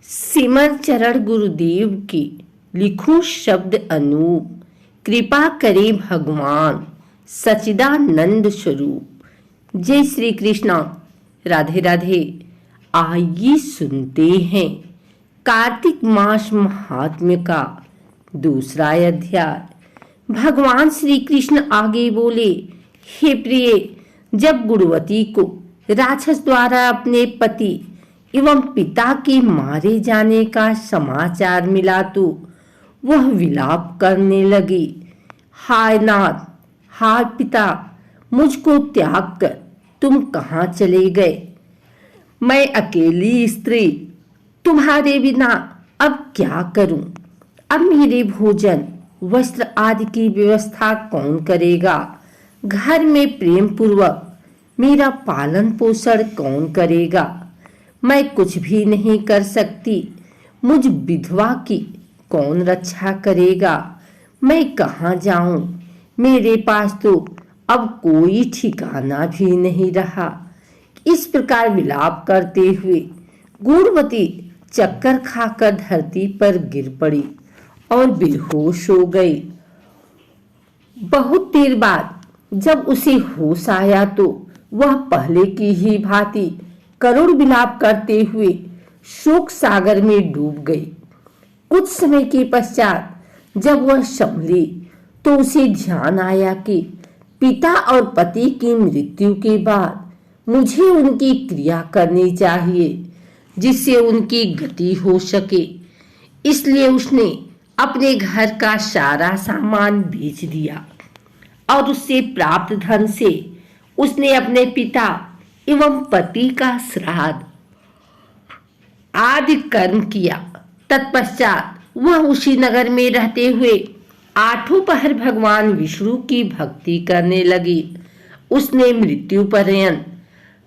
सिमर चरण गुरुदेव की लिखूं शब्द अनूप। कृपा करे भगवान सच्चिदानंद स्वरूप। जय श्री कृष्णा। राधे राधे। आइए सुनते हैं कार्तिक मास महात्म्य का दूसरा अध्याय। भगवान श्री कृष्ण आगे बोले, हे प्रिय, जब गुरुवती को राक्षस द्वारा अपने पति एवं पिता के मारे जाने का समाचार मिला तो वह विलाप करने लगी। हाय नाथ, हाय पिता, मुझको त्याग कर तुम कहाँ चले गए? मैं अकेली स्त्री तुम्हारे बिना अब क्या करूं? अब मेरे भोजन वस्त्र आदि की व्यवस्था कौन करेगा? घर में प्रेम पूर्वक मेरा पालन पोषण कौन करेगा? मैं कुछ भी नहीं कर सकती। मुझ विधवा की कौन रक्षा करेगा? मैं कहाँ जाऊं? मेरे पास तो अब कोई ठिकाना भी नहीं रहा। इस प्रकार विलाप करते हुए गुणवती चक्कर खाकर धरती पर गिर पड़ी और बेहोश हो गई। बहुत देर बाद जब उसे होश आया तो वह पहले की ही भांति करुण विलाप करते हुए शोक सागर में डूब गई। कुछ समय के पश्चात जब वह संभली तो उसे ध्यान आया कि पिता और पति की मृत्यु के बाद मुझे उनकी क्रिया करनी चाहिए जिससे उनकी गति हो सके। इसलिए उसने अपने घर का सारा सामान बेच दिया और उससे प्राप्त धन से उसने अपने पिता एवं पति का श्राद्ध आदि कर्म किया। तत्पश्चात वह उसी नगर में रहते हुए आठों पहर भगवान विष्णु की भक्ति करने लगी। उसने मृत्यु पर्यंत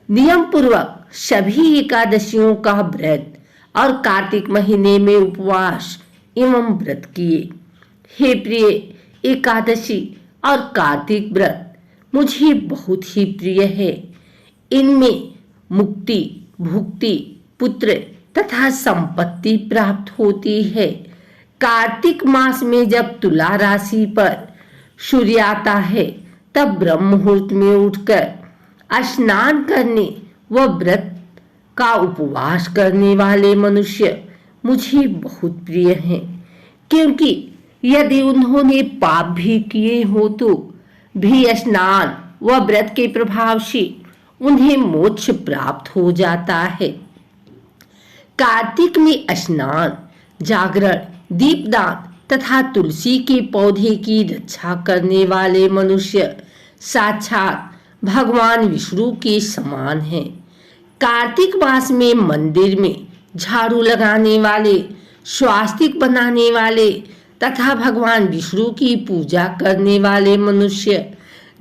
नियम पूर्वक सभी एकादशियों का व्रत और कार्तिक महीने में उपवास एवं व्रत किए। हे प्रिय, एकादशी और कार्तिक व्रत मुझे बहुत ही प्रिय है। इनमें मुक्ति, भुक्ति, पुत्र तथा संपत्ति प्राप्त होती है। कार्तिक मास में जब तुला राशि पर सूर्य आता है तब ब्रह्म मुहूर्त में उठकर स्नान करने व व्रत का उपवास करने वाले मनुष्य मुझे बहुत प्रिय हैं, क्योंकि यदि उन्होंने पाप भी किए हो तो भी स्नान व व्रत के प्रभाव से उन्हें मोक्ष प्राप्त हो जाता है। कार्तिक में स्नान, जागरण, दीपदान तथा तुलसी के पौधे की रक्षा करने वाले मनुष्य साक्षात भगवान विष्णु के समान हैं। कार्तिक मास में मंदिर में झाड़ू लगाने वाले, स्वास्तिक बनाने वाले तथा भगवान विष्णु की पूजा करने वाले मनुष्य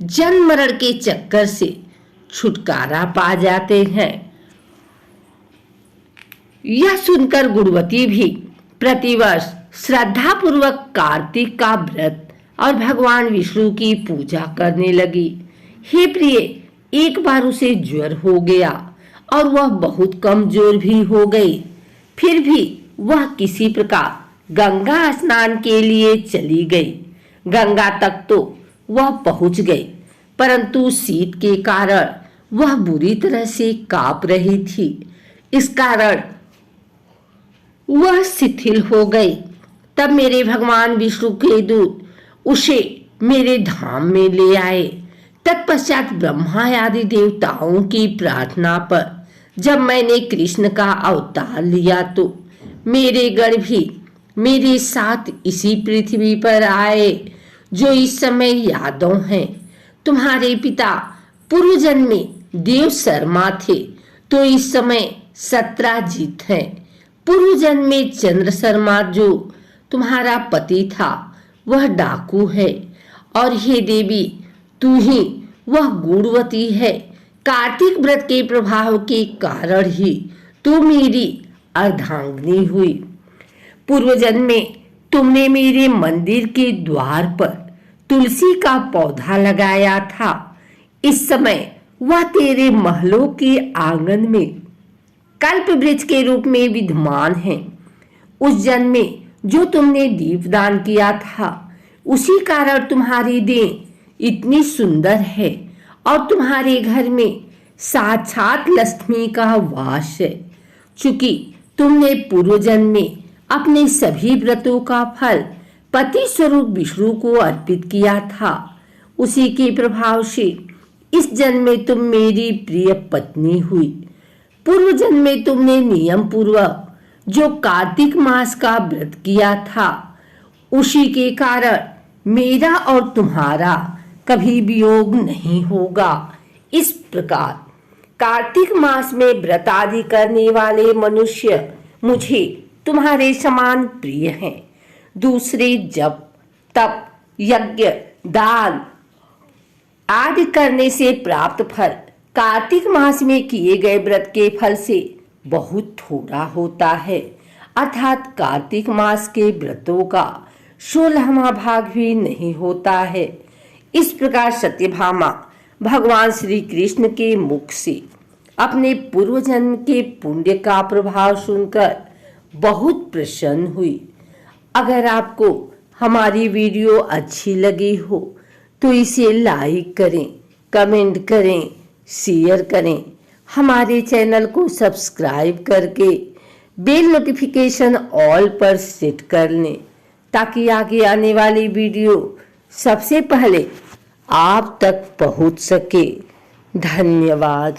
जन्म मरण के चक्कर से छुटकारा पा जाते हैं। यह सुनकर गुणवती भी प्रतिवर्ष श्रद्धा पूर्वक कार्तिक का व्रत और भगवान विष्णु की पूजा करने लगी। हे प्रिय, एक बार उसे ज्वर हो गया और वह बहुत कमजोर भी हो गई। फिर भी वह किसी प्रकार गंगा स्नान के लिए चली गई। गंगा तक तो वह पहुंच गई, परंतु शीत के कारण वह बुरी तरह से कांप रही थी। इस कारण वह शिथिल हो गई। तब मेरे भगवान विष्णु के दूत उसे मेरे धाम में ले आए। तत्पश्चात ब्रह्मा आदि देवताओं की प्रार्थना पर जब मैंने कृष्ण का अवतार लिया तो मेरे गण भी मेरे साथ इसी पृथ्वी पर आए जो इस समय यादव हैं। तुम्हारे पिता पूर्व जन्म में देव शर्मा थे तो इस समय सत्राजित हैं। पूर्व जन्म में चंद्र शर्मा जो तुम्हारा पति था वह डाकू है। और हे देवी, तू ही वह गुणवती है। कार्तिक व्रत के प्रभाव के कारण ही तू मेरी अर्धांगिनी हुई। पूर्व जन्म में तुमने मेरे मंदिर के द्वार पर तुलसी का पौधा लगाया था। इस समय वह तेरे महलों के आंगन में कल्प वृक्ष के रूप में विद्यमान हैं। उस जन्म में जो तुमने दीपदान किया था, उसी कारण तुम्हारी देह इतनी सुंदर है और तुम्हारे घर में साक्षात लक्ष्मी का वास है। चूंकि तुमने पूर्व जन्म में अपने सभी व्रतों का फल पति स्वरूप विष्णु को अर्पित किया था, उसी के प्रभाव से इस जन्म में तुम मेरी प्रिय पत्नी हुई। पूर्व जन्म में तुमने नियम पूर्वक जो कार्तिक मास का व्रत किया था, उसी के कारण मेरा और तुम्हारा कभी वियोग नहीं होगा। इस प्रकार कार्तिक मास में व्रत आदि करने वाले मनुष्य मुझे तुम्हारे समान प्रिय हैं। दूसरे जप, तप, यज्ञ, दान आदि करने से प्राप्त फल कार्तिक मास में किए गए व्रत के फल से बहुत थोड़ा होता है। अर्थात कार्तिक मास के व्रतों का 16वां भाग भी नहीं होता है। इस प्रकार सत्यभामा भगवान श्री कृष्ण के मुख से अपने पूर्व जन्म के पुण्य का प्रभाव सुनकर बहुत प्रसन्न हुई। अगर आपको हमारी वीडियो अच्छी लगी हो तो इसे लाइक करें, कमेंट करें, शेयर करें। हमारे चैनल को सब्सक्राइब करके बेल नोटिफिकेशन ऑल पर सेट कर लें, ताकि आगे आने वाली वीडियो सबसे पहले आप तक पहुंच सके। धन्यवाद।